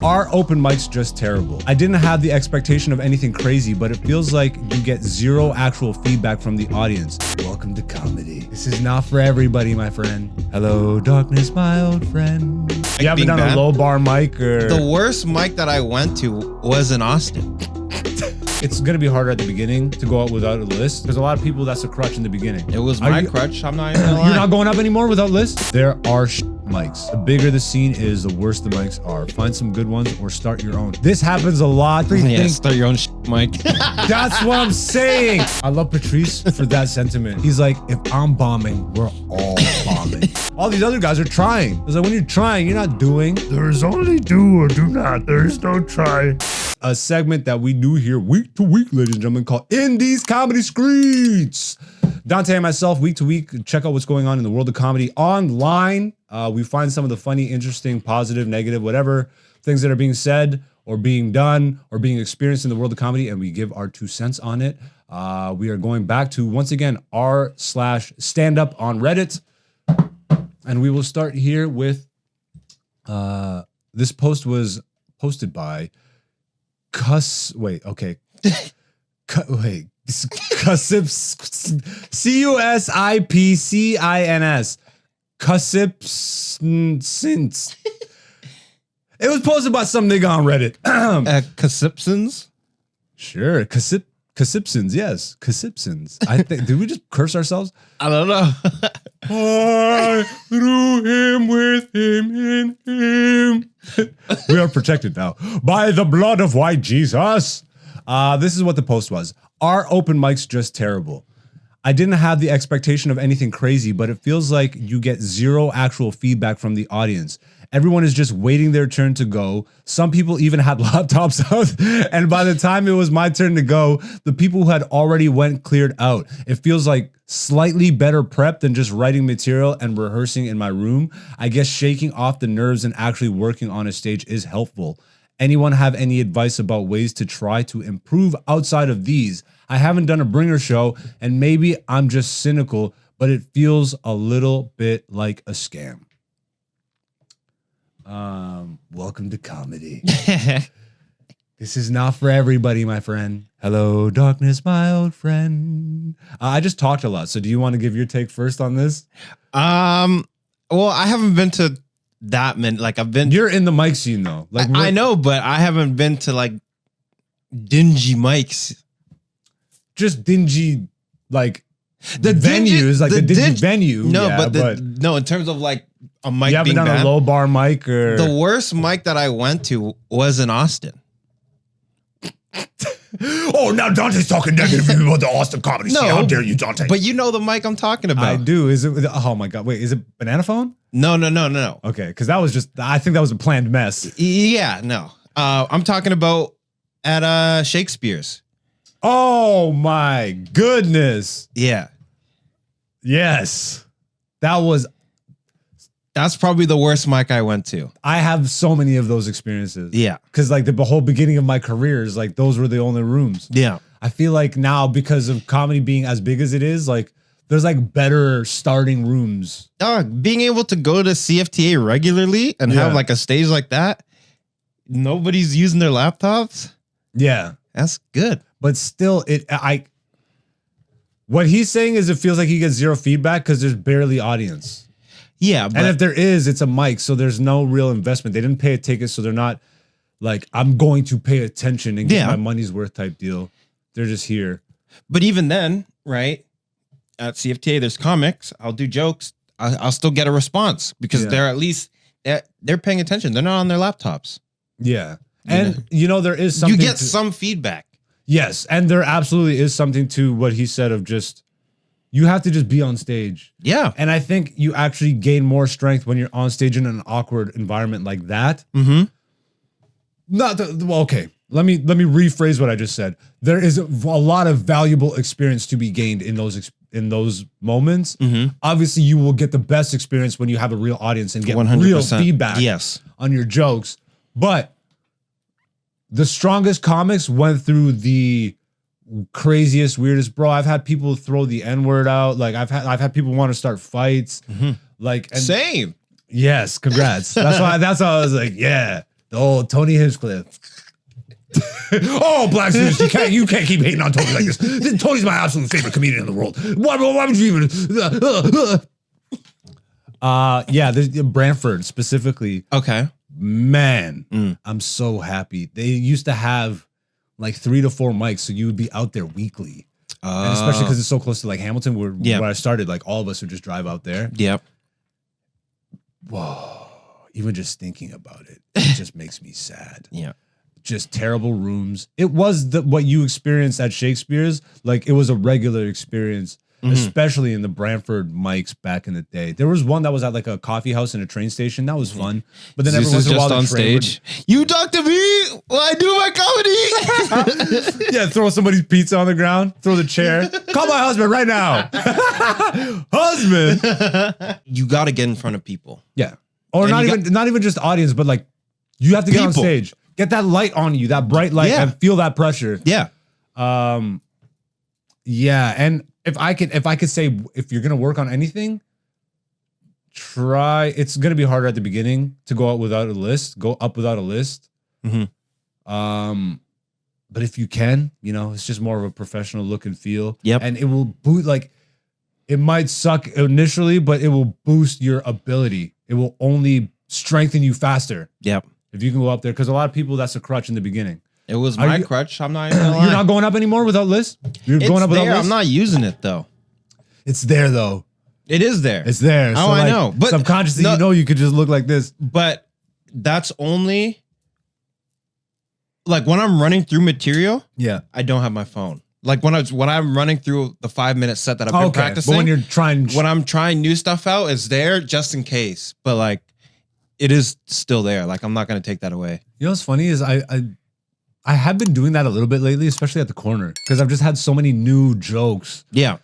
Our open mic's just terrible. I didn't have the expectation of anything crazy, but it feels like you get zero actual feedback from the audience. Welcome to comedy. This is not for everybody, my friend. Hello, darkness, my old friend. You haven't done a low bar mic or... The worst mic that I went to was in Austin. It's gonna be harder at the beginning to go out without a list. There's a lot of people that's a crutch in the beginning. It was my crutch. I'm not even gonna lie. You're not going up anymore without lists? There are mics. The bigger the scene is, the worse the mics are. Find some good ones or start your own. This happens a lot. Yeah, start your own mic. That's what I'm saying. I love Patrice for that sentiment. He's like, if I'm bombing, we're all bombing. All these other guys are trying. It's like, when you're trying, you're not doing. There's only do or do not. There's no try. A segment that we do here week to week, ladies and gentlemen, called Indies Comedy Skreets. Dante and myself, week to week, check out what's going on in the world of comedy online. We find some of the funny, interesting, positive, negative, whatever things that are being said or being done or being experienced in the world of comedy, and we give our 2 cents on it. We are going back to, once again, r/stand-up on Reddit. And we will start here with, this post was posted by Cusips, Cusipcins. Cusipcins. It was posted by some nigga on Reddit. Cusipcins? Sure, Cusipcins, yes. Cusipcins. I think, did we just curse ourselves? I don't know. I threw him with him in him. We are protected now by the blood of white Jesus. This is what the post was. Our open mic's just terrible. I didn't have the expectation of anything crazy, but it feels like you get zero actual feedback from the audience. Everyone is just waiting their turn to go. Some people even had laptops out, and by the time it was my turn to go, the people who had already went cleared out. It feels like slightly better prep than just writing material and rehearsing in my room. I guess shaking off the nerves and actually working on a stage is helpful. Anyone have any advice about ways to try to improve outside of these? I haven't done a bringer show, and maybe I'm just cynical, but it feels a little bit like a scam. Welcome to comedy. This is not for everybody, my friend. Hello, darkness, my old friend. I just talked a lot, so do you want to give your take first on this? Well, I haven't been to that many. Like, I've been. You're in the mic scene though. Like, I know, but I haven't been to like dingy mics. Just dingy, like the venues, like the dingy venue. No, yeah, but no, in terms of like a mic. You haven't being done bad, a low bar mic or the worst mic that I went to was in Austin. Oh, now Dante's talking negative about the Austin comedy scene. How dare you, Dante? But you know the mic I'm talking about. I do. Is it? Oh my God! Wait, is it Banana Phone? No. Okay, because that was just. I think that was a planned mess. Yeah, no. I'm talking about at Shakespeare's. Oh my goodness! Yeah. Yes, that's probably the worst mic I went to. I have so many of those experiences. Yeah. Because like the whole beginning of my career is like those were the only rooms. Yeah. I feel like now because of comedy being as big as it is, like there's like better starting rooms. Being able to go to CFTA regularly and have like a stage like that, nobody's using their laptops. Yeah. That's good. But still, what he's saying is it feels like he gets zero feedback because there's barely audience. Yeah, but and if there is, it's a mic, so there's no real investment. They didn't pay a ticket, so they're not like, I'm going to pay attention and get my money's worth type deal. They're just here. But even then, right, at CFTA, there's comics. I'll do jokes. I'll still get a response because they're at least, they're paying attention. They're not on their laptops. Yeah. And, there is something. You get some feedback. Yes. And there absolutely is something to what he said of just, you have to just be on stage. Yeah. And I think you actually gain more strength when you're on stage in an awkward environment like that. Mm-hmm. Okay. Let me rephrase what I just said. There is a lot of valuable experience to be gained in those moments. Mm-hmm. Obviously, you will get the best experience when you have a real audience and get 100%. real feedback on your jokes. But the strongest comics went through the craziest, weirdest, bro. I've had people throw the N-word out. Like I've had people want to start fights. Mm-hmm. Like same. Yes, congrats. That's why I was like, yeah. Oh, Tony Hinchcliffe. Oh, Black Zeus, you can't keep hating on Tony like this. Tony's my absolute favorite comedian in the world. Why would you even? Yeah, there's Brantford specifically. Okay. Man, I'm so happy. They used to have like 3 to 4 mics, so you would be out there weekly. And especially because it's so close to like Hamilton, where I started, like all of us would just drive out there. Yep. Whoa. Even just thinking about it, it just makes me sad. Yeah. Just terrible rooms. It was what you experienced at Shakespeare's. Like it was a regular experience, especially in the Brantford mics back in the day. There was one that was at like a coffee house in a train station. That was fun. But then every once in a while, on stage. You talk to me while I do my comedy. Yeah, throw somebody's pizza on the ground, throw the chair. Call my husband right now. Husband. You got to get in front of people. Yeah. Or not even just audience, but like you have to get on stage. Get that light on you, that bright light, and feel that pressure. Yeah. Yeah. And if I could say, if you're gonna work on anything, it's gonna be harder at the beginning to go up without a list. But if you can, it's just more of a professional look and feel. Yep. And it will like it might suck initially, but it will boost your ability. It will only strengthen you faster. Yep. If you can go up there, because a lot of people, that's a crutch in the beginning. It was my crutch. I'm not even gonna lie. You're not going up anymore without list? You're going up without list? I'm not using it though. It's there though. It is there. It's there. Oh, I know. But subconsciously, you could just look like this. But that's only like when I'm running through material. Yeah. I don't have my phone. Like when I'm running through the 5-minute set that I've been practicing. But when I'm trying new stuff out, it's there just in case. But like, it is still there. Like I'm not gonna take that away. You know what's funny is I have been doing that a little bit lately, especially at the corner, because I've just had so many new jokes. Yeah.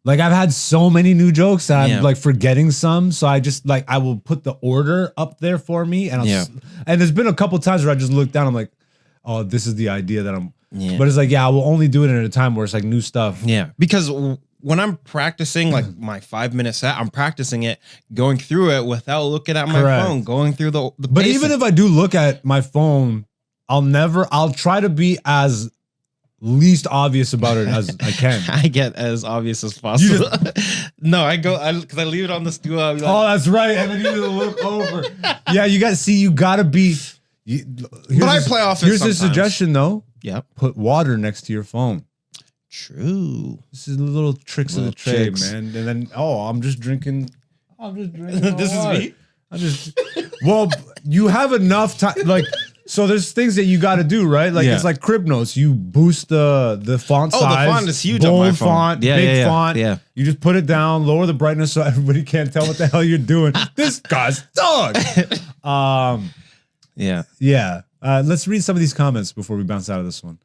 Like I've had so many new jokes that I'm like forgetting some. So I just like I will put the order up there for me, and and there's been a couple times where I just look down. I'm like, oh, this is the idea that I'm. Yeah. But it's like, I will only do it at a time where it's like new stuff. Yeah, because when I'm practicing like my 5-minute set, I'm practicing it, going through it without looking at my phone, going through the But even if I do look at my phone, I'll try to be as least obvious about it as I can. I get as obvious as possible. No, because I leave it on the stool. Like, oh, that's right. And then you just look over. Yeah, you gotta be. But I play off it Here's sometimes. a suggestion though. Yeah. Put water next to your phone. True. This is the little tricks of the trade, man. And then, I'm just drinking. This is me. Well, you have enough time. Like, so there's things that you got to do, right? Like it's like crib notes. You boost the font size. Oh, the font is huge bold on my phone. Font, big font. Yeah. You just put it down, lower the brightness so everybody can't tell what the hell you're doing. This guy's dog. Yeah. Let's read some of these comments before we bounce out of this one.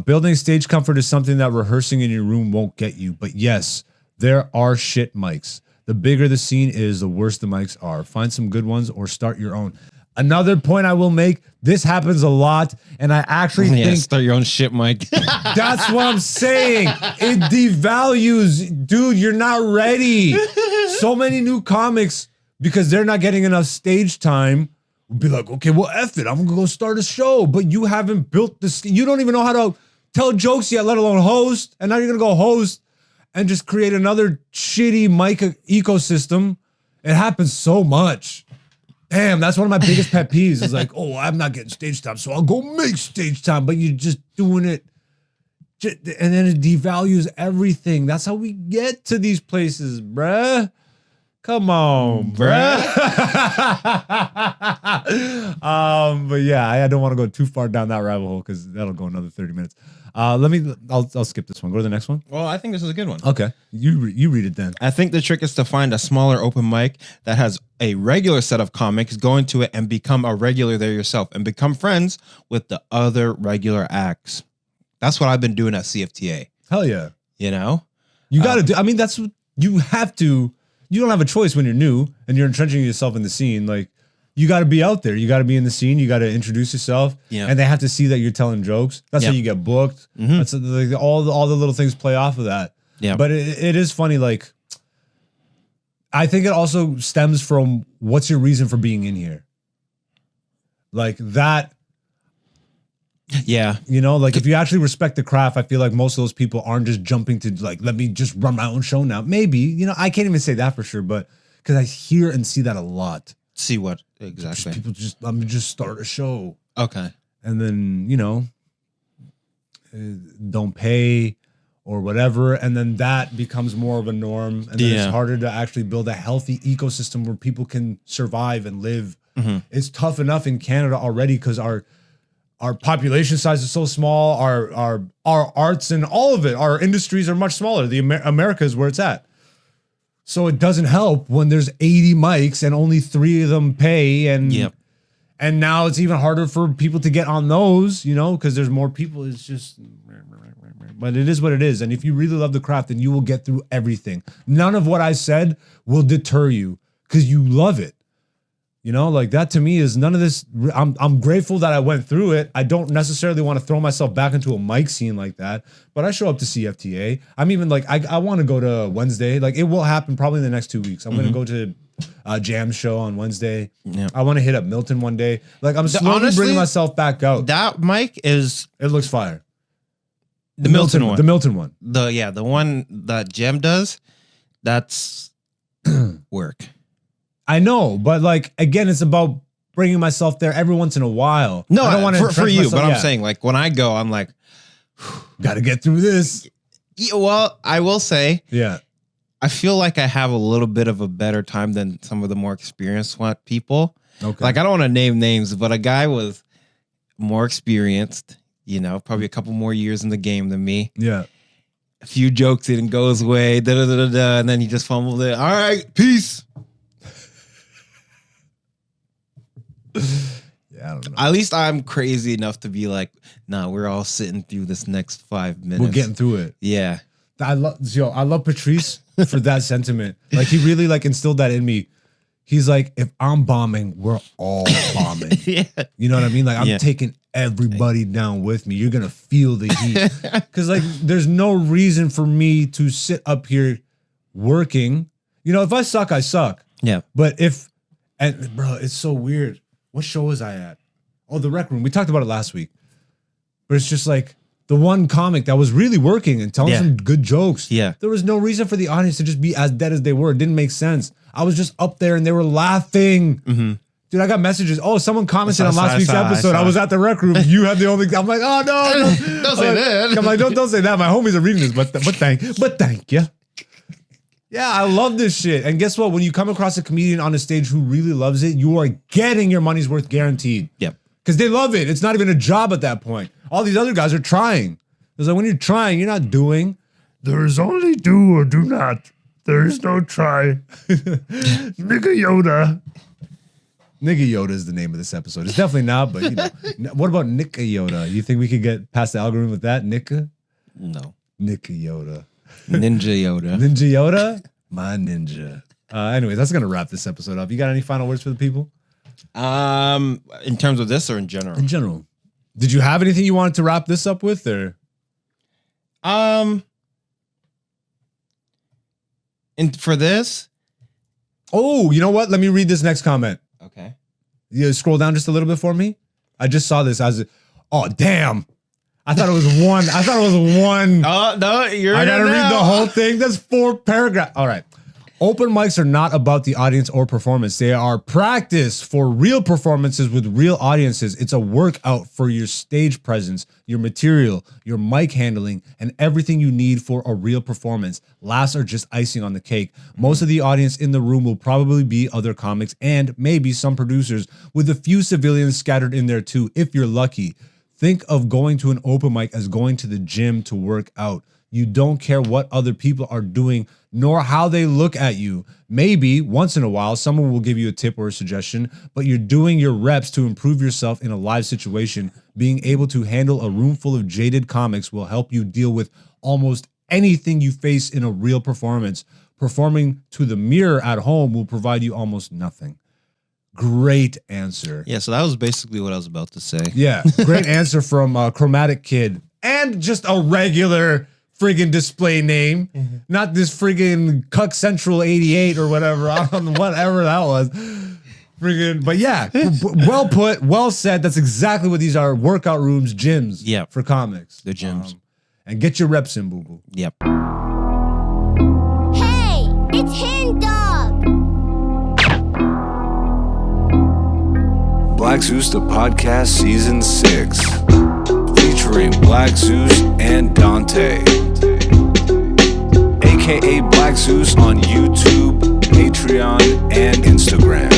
Building stage comfort is something that rehearsing in your room won't get you. But yes, there are shit mics. The bigger the scene is, the worse the mics are. Find some good ones or start your own. Another point I will make, this happens a lot, and I actually think... start your own shit mic. That's what I'm saying. It devalues. Dude, you're not ready. So many new comics, because they're not getting enough stage time, be like, okay, well, F it. I'm going to go start a show. But you haven't built this. You don't even know how to tell jokes yet, let alone host. And now you're going to go host and just create another shitty mic ecosystem. It happens so much. Damn, that's one of my biggest pet peeves is like, oh, I'm not getting stage time, so I'll go make stage time. But you're just doing it. And then it devalues everything. That's how we get to these places, bruh. Come on, bruh. But yeah, I don't want to go too far down that rabbit hole because that'll go another 30 minutes. I'll skip this one. Go to the next one. Well, I think this is a good one. Okay. You read it then. I think the trick is to find a smaller open mic that has a regular set of comics, go into it and become a regular there yourself and become friends with the other regular acts. That's what I've been doing at CFTA. Hell yeah. You know? You got to do, I mean, that's what you have to. You don't have a choice when you're new and you're entrenching yourself in the scene. Like, you got to be out there. You got to be in the scene. You got to introduce yourself. Yeah. And they have to see that you're telling jokes. That's how you get booked. Mm-hmm. That's like all the little things play off of that. Yeah. But it is funny. Like, I think it also stems from what's your reason for being in here? Like that, Yeah. you know, like if you actually respect the craft, I feel like most of those people aren't just jumping to like, let me just run my own show now. Maybe, you know, I can't even say that for sure, but because I hear and see that a lot. See what exactly? People just, let me just start a show. Okay. And then, you know, don't pay or whatever. And then that becomes more of a norm. And then it's harder to actually build a healthy ecosystem where people can survive and live. It's tough enough in Canada already because our population size is so small. Our arts and all of it, our industries are much smaller. The America is where it's at. So it doesn't help when there's 80 mics and only 3 of them pay. And now it's even harder for people to get on those, you know, because there's more people. It's just, but it is what it is. And if you really love the craft, then you will get through everything. None of what I said will deter you because you love it. You know, like that to me is none of this. I'm grateful that I went through it. I don't necessarily want to throw myself back into a mic scene like that, but I show up to CFTA. I'm even like, I want to go to Wednesday. Like it will happen probably in the next 2 weeks. I'm going to go to a jam show on Wednesday. Yeah. I want to hit up Milton one day. Like I'm slowly bringing myself back out. That mic is, it looks fire. The Milton one. The Milton one. The one that Jam does, that's work. I know, but like again, it's about bringing myself there every once in a while. No, I don't want to for you, myself, but I'm saying like when I go, I'm like, got to get through this. Yeah, well, I will say, yeah, I feel like I have a little bit of a better time than some of the more experienced people. Okay, like I don't want to name names, but a guy with more experienced, you know, probably a couple more years in the game than me. Yeah. A few jokes it and goes away, and then he just fumbled it. All right, peace. Yeah, I don't know. At least I'm crazy enough to be like, nah, we're all sitting through this next 5 minutes. We're getting through it. Yeah. I love Patrice for that sentiment. Like he really like instilled that in me. He's like, if I'm bombing, we're all bombing. Yeah. You know what I mean? Like I'm taking everybody down with me. You're gonna feel the heat. Cause like there's no reason for me to sit up here working. You know, if I suck, I suck. Yeah. But and bro, it's so weird. What show was I at? Oh, the Rec Room. We talked about it last week. But it's just like the one comic that was really working and telling some good jokes. Yeah. There was no reason for the audience to just be as dead as they were. It didn't make sense. I was just up there and they were laughing. Mm-hmm. Dude, I got messages. Oh, someone commented on last week's episode. I was at the Rec Room. You had the only. I'm like, oh no, don't say that. I'm like, don't say that. My homies are reading this, but thank you. Yeah, I love this shit. And guess what? When you come across a comedian on a stage who really loves it, you are getting your money's worth guaranteed. Yep. Because they love it. It's not even a job at that point. All these other guys are trying. It's like when you're trying, you're not doing. There's only do or do not. There's no try. Nigga Yoda. Nigga Yoda is the name of this episode. It's definitely not, but you know. What about Nicka Yoda? You think we could get past the algorithm with that? Nicka? No. Nicka Yoda. Ninja Yoda. Ninja Yoda? My ninja. Anyways, that's going to wrap this episode up. You got any final words for the people? In terms of this or in general? In general. Did you have anything you wanted to wrap this up with or? And for this? Oh, you know what? Let me read this next comment. Okay. You scroll down just a little bit for me. I just saw this as oh, damn. I thought it was one. Oh, no, I gotta read the whole thing. That's 4 paragraphs. All right. Open mics are not about the audience or performance. They are practice for real performances with real audiences. It's a workout for your stage presence, your material, your mic handling, and everything you need for a real performance. Laughs are just icing on the cake. Most of the audience in the room will probably be other comics and maybe some producers, with a few civilians scattered in there too, if you're lucky. Think of going to an open mic as going to the gym to work out. You don't care what other people are doing, nor how they look at you. Maybe once in a while, someone will give you a tip or a suggestion, but you're doing your reps to improve yourself in a live situation. Being able to handle a room full of jaded comics will help you deal with almost anything you face in a real performance. Performing to the mirror at home will provide you almost nothing. Great answer. Yeah, so that was basically what I was about to say. Yeah, great answer from Chromatic Kid. And just a regular friggin' display name. Mm-hmm. Not this friggin' Cuck Central 88 or whatever. I don't know, whatever that was. Friggin', but yeah, well put, well said. That's exactly what these are. Workout rooms, gyms. Yep. For comics. The gyms. And get your reps in, boo boo. Yep. Hey, it's Hen Dog. Black Zeus the Podcast Season 6, featuring Black Zeus and Dante, aka Black Zeus on YouTube, Patreon, and Instagram.